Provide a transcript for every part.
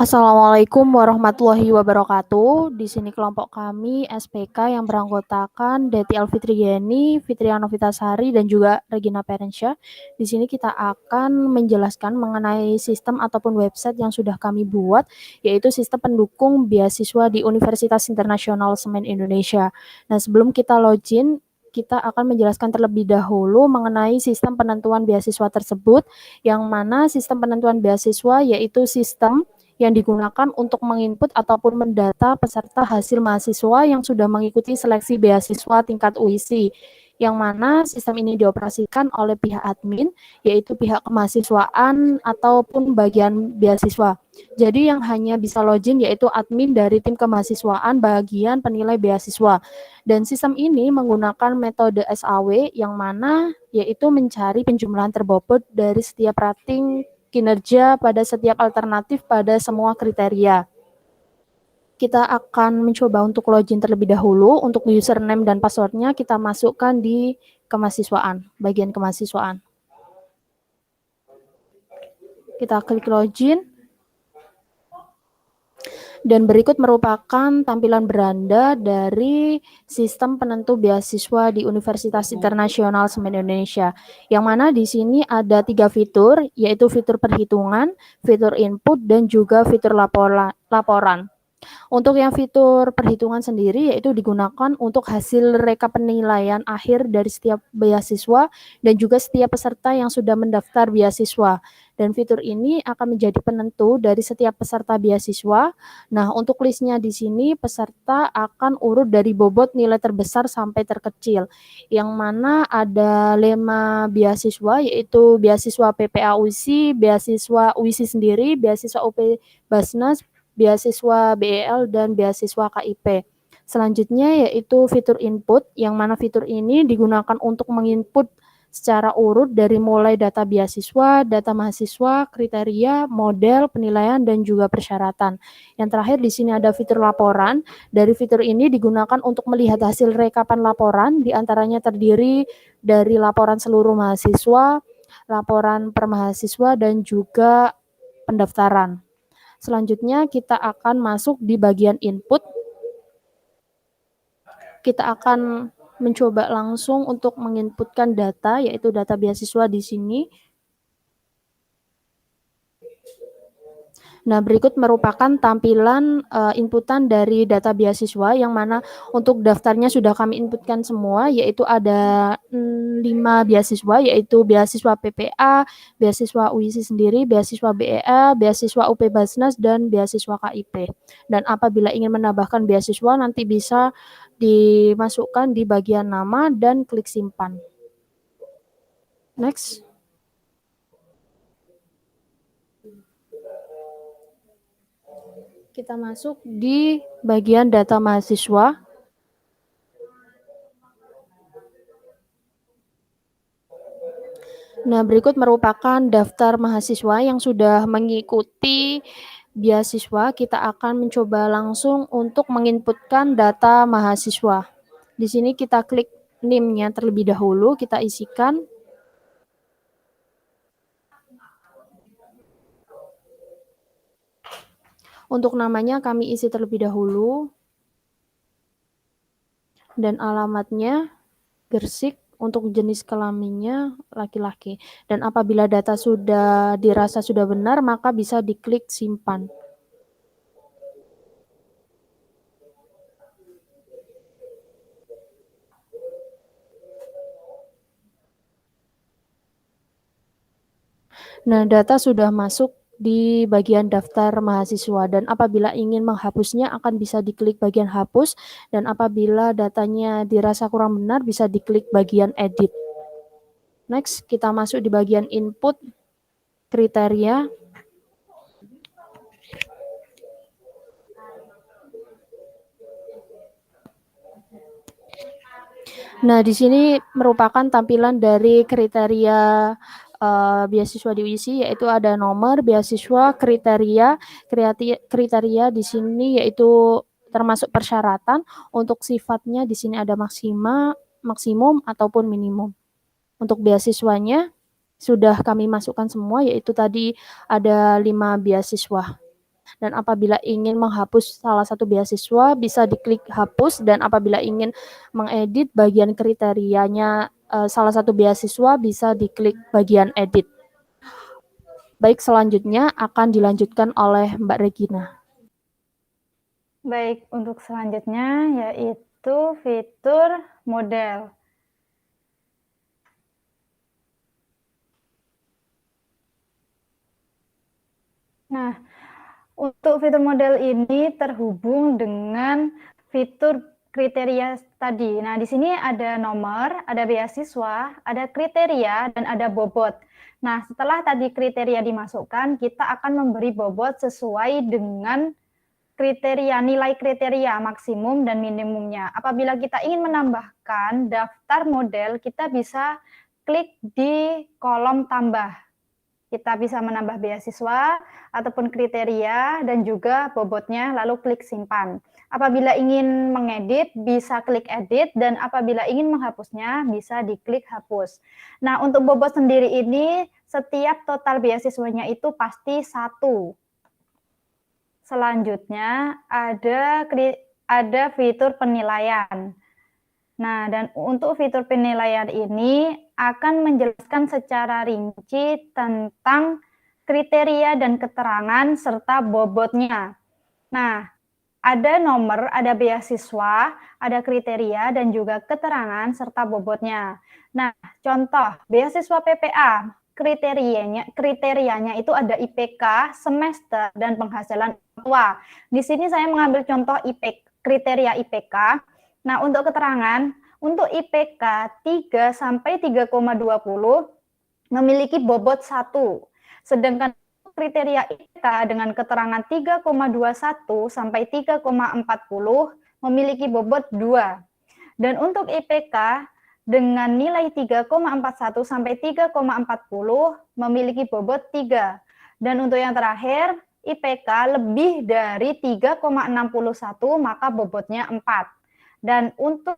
Assalamualaikum warahmatullahi wabarakatuh. Di sini kelompok kami SPK yang beranggotakan Deti Alfitriani, Fitriana Vitasari, dan juga Regina Perensya. Di sini kita akan menjelaskan mengenai sistem ataupun website yang sudah kami buat, yaitu sistem pendukung beasiswa di Universitas Internasional Semen Indonesia. Nah, sebelum kita login, kita akan menjelaskan terlebih dahulu mengenai sistem penentuan beasiswa tersebut, yang mana sistem penentuan beasiswa yaitu sistem yang digunakan untuk menginput ataupun mendata peserta hasil mahasiswa yang sudah mengikuti seleksi beasiswa tingkat UISI, yang mana sistem ini dioperasikan oleh pihak admin, yaitu pihak kemahasiswaan ataupun bagian beasiswa. Jadi yang hanya bisa login yaitu admin dari tim kemahasiswaan bagian penilai beasiswa. Dan sistem ini menggunakan metode SAW yang mana yaitu mencari penjumlahan terbobot dari setiap rating kinerja pada setiap alternatif pada semua kriteria. Kita akan mencoba untuk login terlebih dahulu. Untuk username dan passwordnya kita masukkan di kemahasiswaan, bagian kemahasiswaan. Kita klik login. Dan berikut merupakan tampilan beranda dari sistem penentu beasiswa di Universitas Internasional Semen Indonesia, yang mana di sini ada 3 fitur, yaitu fitur perhitungan, fitur input, dan juga fitur laporan. Untuk yang fitur perhitungan sendiri yaitu digunakan untuk hasil rekap penilaian akhir dari setiap beasiswa dan juga setiap peserta yang sudah mendaftar beasiswa. Dan fitur ini akan menjadi penentu dari setiap peserta beasiswa. Nah, untuk listnya di sini peserta akan urut dari bobot nilai terbesar sampai terkecil, yang mana ada 5 beasiswa yaitu beasiswa PPA UISI, beasiswa UISI sendiri, beasiswa UP Basnas, beasiswa BEL, dan beasiswa KIP. Selanjutnya yaitu fitur input, yang mana fitur ini digunakan untuk menginput secara urut dari mulai data beasiswa, data mahasiswa, kriteria, model, penilaian, dan juga persyaratan. Yang terakhir di sini ada fitur laporan. Dari fitur ini digunakan untuk melihat hasil rekapan laporan, diantaranya terdiri dari laporan seluruh mahasiswa, laporan per mahasiswa, dan juga pendaftaran. Selanjutnya kita akan masuk di bagian input. Kita akan mencoba langsung untuk menginputkan data, yaitu data beasiswa di sini. Nah, berikut merupakan tampilan inputan dari data beasiswa, yang mana untuk daftarnya sudah kami inputkan semua, yaitu ada 5 beasiswa, yaitu beasiswa PPA, beasiswa UISI sendiri, beasiswa BEA, beasiswa UP Basnas, dan beasiswa KIP. Dan apabila ingin menambahkan beasiswa, nanti bisa dimasukkan di bagian nama dan klik simpan. Next. Kita masuk di bagian data mahasiswa. Nah, berikut merupakan daftar mahasiswa yang sudah mengikuti beasiswa. Kita akan mencoba langsung untuk menginputkan data mahasiswa. Di sini kita klik NIM-nya terlebih dahulu, kita isikan. Untuk namanya kami isi terlebih dahulu. Dan alamatnya Gersik, untuk jenis kelaminnya laki-laki. Dan apabila data sudah dirasa sudah benar, maka bisa diklik simpan. Nah, data sudah masuk di bagian daftar mahasiswa, dan apabila ingin menghapusnya akan bisa diklik bagian hapus, dan apabila datanya dirasa kurang benar bisa diklik bagian edit. Next, kita masuk di bagian input kriteria. Nah, di sini merupakan tampilan dari kriteria beasiswa di UISI, yaitu ada nomor beasiswa, kriteria di sini yaitu termasuk persyaratan. Untuk sifatnya di sini ada maksimum ataupun minimum. Untuk beasiswanya sudah kami masukkan semua, yaitu tadi ada 5 beasiswa. Dan apabila ingin menghapus salah satu beasiswa, bisa diklik hapus, dan apabila ingin mengedit bagian kriterianya salah satu beasiswa, bisa diklik bagian edit. Baik, selanjutnya akan dilanjutkan oleh Mbak Regina. Baik, untuk selanjutnya yaitu fitur model. Nah, untuk fitur model ini terhubung dengan fitur kriteria tadi. Nah, di sini ada nomor, ada beasiswa, ada kriteria, dan ada bobot. Nah, setelah tadi kriteria dimasukkan, kita akan memberi bobot sesuai dengan kriteria, nilai kriteria maksimum dan minimumnya. Apabila kita ingin menambahkan daftar model, kita bisa klik di kolom tambah. Kita bisa menambah beasiswa ataupun kriteria dan juga bobotnya, lalu klik simpan. Apabila ingin mengedit, bisa klik edit, dan apabila ingin menghapusnya, bisa diklik hapus. Nah, untuk bobot sendiri ini, setiap total beasiswanya itu pasti 1. Selanjutnya ada fitur penilaian. Nah, dan untuk fitur penilaian ini akan menjelaskan secara rinci tentang kriteria dan keterangan serta bobotnya. Nah, ada nomor, ada beasiswa, ada kriteria, dan juga keterangan serta bobotnya. Nah, contoh beasiswa PPA, kriterianya itu ada IPK, semester, dan penghasilan tua. Di sini saya mengambil contoh kriteria IPK. Nah, untuk keterangan, untuk IPK 3 sampai 3,20 memiliki bobot 1. Sedangkan kriteria IPK dengan keterangan 3,21 sampai 3,40 memiliki bobot 2. Dan untuk IPK dengan nilai 3,41 sampai 3,40 memiliki bobot 3. Dan untuk yang terakhir, IPK lebih dari 3,61 maka bobotnya 4. Dan untuk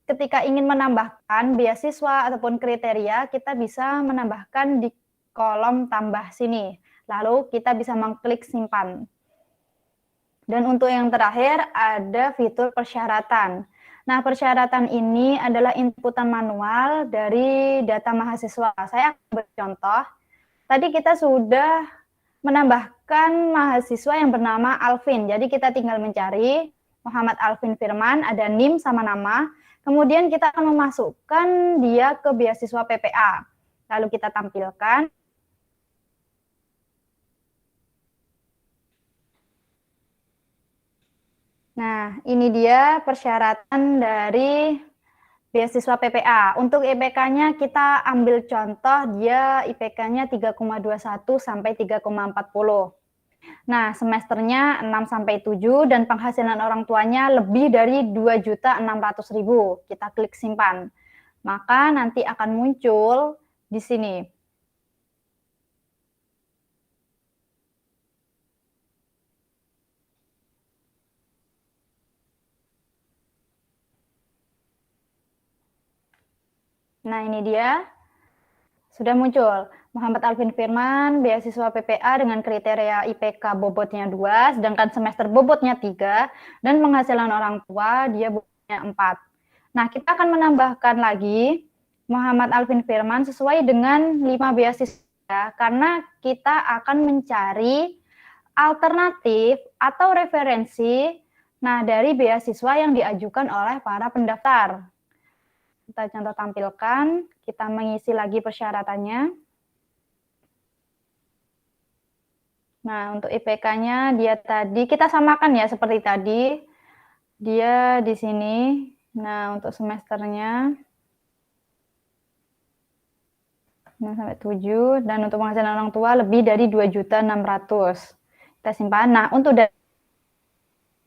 ketika ingin menambahkan beasiswa ataupun kriteria, kita bisa menambahkan di kolom tambah sini. Lalu kita bisa mengklik simpan. Dan untuk yang terakhir ada fitur persyaratan. Nah, persyaratan ini adalah inputan manual dari data mahasiswa. Saya akan bercontoh. Tadi kita sudah menambahkan mahasiswa yang bernama Alvin. Jadi kita tinggal mencari Muhammad Alvin Firman, ada NIM sama nama. Kemudian kita akan memasukkan dia ke beasiswa PPA. Lalu kita tampilkan. Nah, ini dia persyaratan dari beasiswa PPA. Untuk IPK-nya kita ambil contoh, dia IPK-nya 3,21 sampai 3,40. Nah, semesternya 6 sampai 7 dan penghasilan orang tuanya lebih dari 2.600.000. Kita klik simpan. Maka nanti akan muncul di sini. Nah, ini dia. Sudah muncul. Muhammad Alvin Firman, beasiswa PPA dengan kriteria IPK bobotnya 2, sedangkan semester bobotnya 3, dan penghasilan orang tua dia bobotnya 4. Nah, kita akan menambahkan lagi Muhammad Alvin Firman sesuai dengan 5 beasiswa, karena kita akan mencari alternatif atau referensi dari beasiswa yang diajukan oleh para pendaftar. Kita contoh tampilkan, kita mengisi lagi persyaratannya. Nah, untuk IPK-nya dia tadi, kita samakan ya seperti tadi. Dia di sini. Nah, untuk semesternya 6 sampai 7, dan untuk penghasilan orang tua lebih dari 2.600.000. Kita simpan. Nah, untuk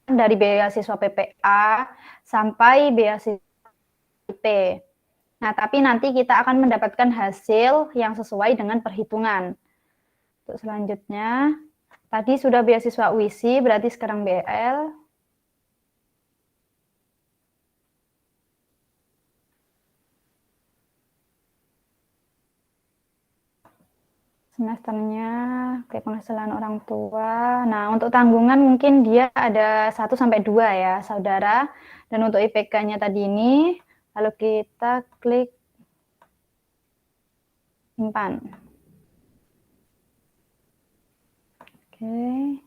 dari beasiswa PPA sampai beasiswa IP. Nah, tapi nanti kita akan mendapatkan hasil yang sesuai dengan perhitungan. Untuk selanjutnya, tadi sudah beasiswa UISI, berarti sekarang BL. semesternya, kayak penghasilan orang tua. Nah, untuk tanggungan mungkin dia ada 1-2 ya, saudara. Dan untuk IPK-nya tadi ini, lalu kita klik simpan. Oke.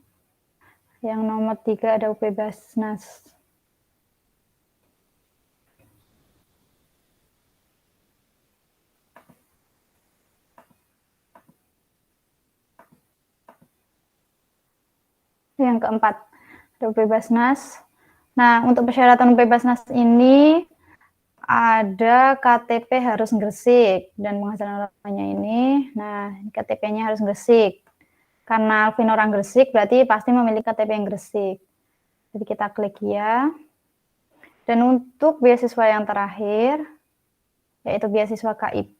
Yang nomor 3 ada UP Basnas. Yang keempat, ada UP Basnas. Nah, untuk persyaratan UP Basnas ini ada KTP harus Gresik dan penghasilan orangnya ini. Nah, KTP-nya harus Gresik. Karena Alvin orang Gresik, berarti pasti memiliki KTP yang Gresik. Jadi kita klik ya. Dan untuk beasiswa yang terakhir, yaitu beasiswa KIP.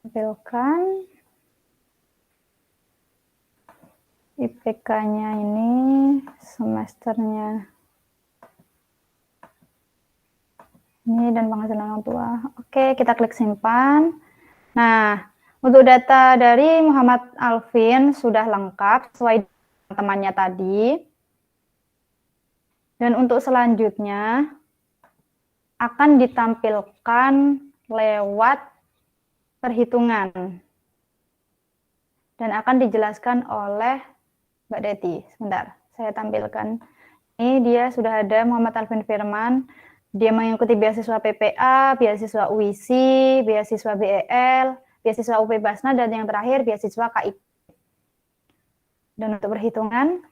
Tampilkan IPK-nya ini, semesternya ini, dan penghasilan orang tua. Oke, kita klik simpan. Nah, untuk data dari Muhammad Alvin sudah lengkap sesuai temannya tadi. Dan untuk selanjutnya akan ditampilkan lewat perhitungan. Dan akan dijelaskan oleh Mbak Deti. Sebentar, saya tampilkan. Ini dia sudah ada Muhammad Alvin Firman. Dia mengikuti beasiswa PPA, beasiswa UISI, beasiswa BEL, beasiswa UP Basna, dan yang terakhir beasiswa KIP. Dan untuk perhitungan,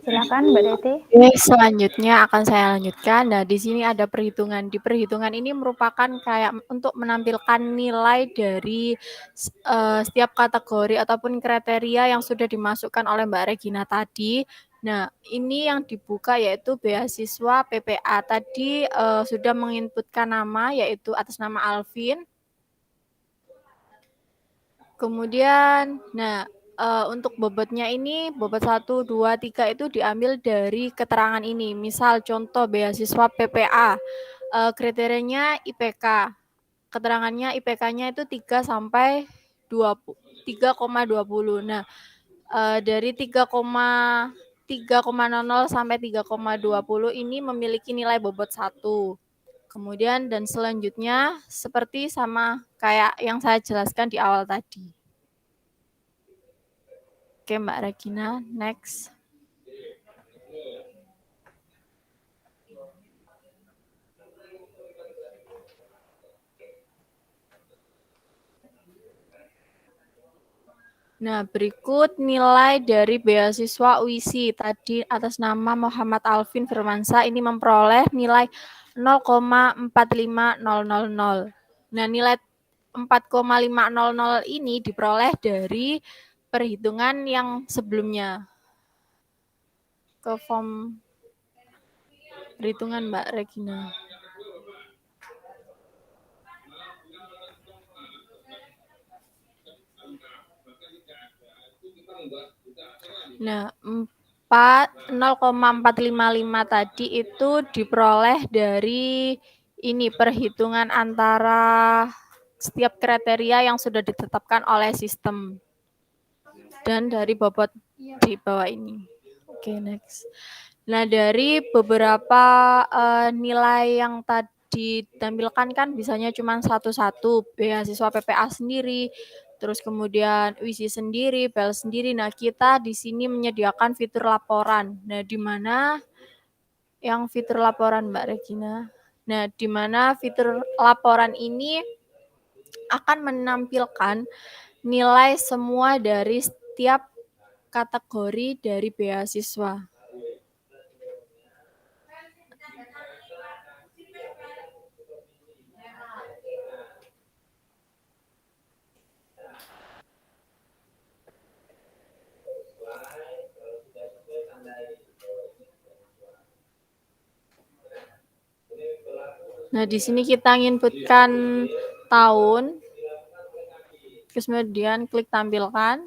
silakan Mbak Deti. Oke, selanjutnya akan saya lanjutkan. Nah, di sini ada perhitungan. Di perhitungan ini merupakan kayak untuk menampilkan nilai dari setiap kategori ataupun kriteria yang sudah dimasukkan oleh Mbak Regina tadi. Nah, ini yang dibuka yaitu beasiswa PPA. Tadi sudah menginputkan nama yaitu atas nama Alvin. Kemudian, nah, untuk bobotnya ini, bobot 1, 2, 3 itu diambil dari keterangan ini. Misal contoh beasiswa PPA, kriterianya IPK. Keterangannya IPK-nya itu 3 sampai 3,20. Nah, dari 3,00 sampai 3,20 ini memiliki nilai bobot 1. Kemudian dan selanjutnya seperti sama kayak yang saya jelaskan di awal tadi. Oke, Mbak Regina, next. Nah, berikut nilai dari beasiswa UISI. Tadi atas nama Muhammad Alvin Firmansyah ini memperoleh nilai 0,45000. Nah, nilai 4,500 ini diperoleh dari perhitungan yang sebelumnya. Ke form perhitungan Mbak Regina. Nah, 0,455 tadi itu diperoleh dari ini perhitungan antara setiap kriteria yang sudah ditetapkan oleh sistem dan dari bobot di bawah ini. Oke, next. Nah, dari beberapa nilai yang tadi ditampilkan kan bisanya cuma satu-satu, beasiswa PPA sendiri, terus kemudian UISI sendiri, BEL sendiri. Nah, kita di sini menyediakan fitur laporan. Nah, di mana yang fitur laporan Mbak Regina? Nah, di mana fitur laporan ini akan menampilkan nilai semua dari setiap kategori dari beasiswa. Nah, di sini kita inputkan tahun, kemudian klik tampilkan.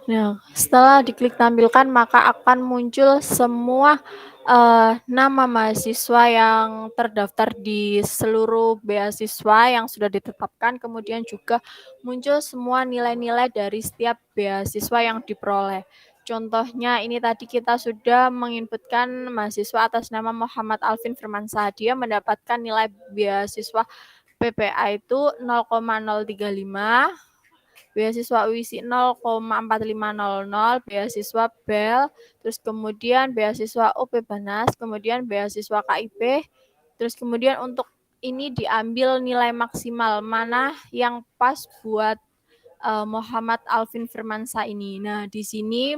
Nah, setelah diklik tampilkan, maka akan muncul semua nama mahasiswa yang terdaftar di seluruh beasiswa yang sudah ditetapkan, kemudian juga muncul semua nilai-nilai dari setiap beasiswa yang diperoleh. Contohnya ini tadi kita sudah menginputkan mahasiswa atas nama Muhammad Alvin Firmansyah. Dia mendapatkan nilai beasiswa PPA itu 0,035, beasiswa UISI 0,4500, beasiswa BEL, terus kemudian beasiswa UP Banas, kemudian beasiswa KIP, terus kemudian untuk ini diambil nilai maksimal mana yang pas buat Muhammad Alvin Firmansyah ini. Nah, di sini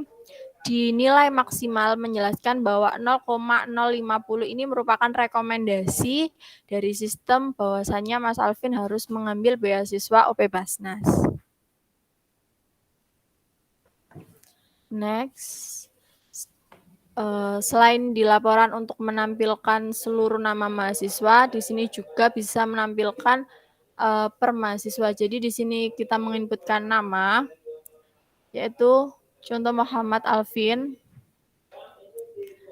di nilai maksimal menjelaskan bahwa 0,050 ini merupakan rekomendasi dari sistem bahwasannya Mas Alvin harus mengambil beasiswa UP Basnas. Next, selain di laporan untuk menampilkan seluruh nama mahasiswa, di sini juga bisa menampilkan per mahasiswa. Jadi di sini kita menginputkan nama, yaitu contoh Muhammad Alvin.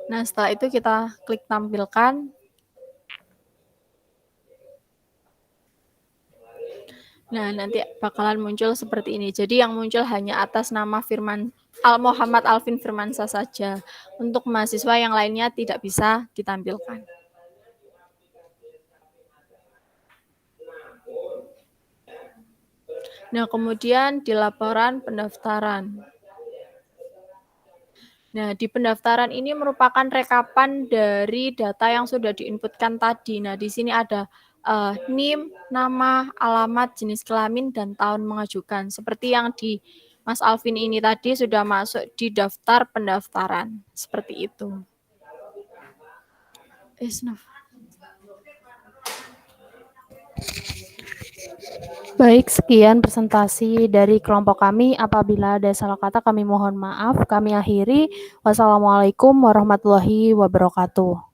Nah, setelah itu kita klik tampilkan. Nah, nanti bakalan muncul seperti ini. Jadi yang muncul hanya atas nama Muhammad Alvin Firmansyah saja. Untuk mahasiswa yang lainnya tidak bisa ditampilkan. Nah, kemudian di laporan pendaftaran. Nah, di pendaftaran ini merupakan rekapan dari data yang sudah diinputkan tadi. Nah, di sini ada NIM, nama, alamat, jenis kelamin, dan tahun mengajukan. Seperti yang di Mas Alvin ini tadi sudah masuk di daftar pendaftaran. Seperti itu. Baik, sekian presentasi dari kelompok kami. Apabila ada salah kata kami mohon maaf. Kami akhiri. Wassalamualaikum warahmatullahi wabarakatuh.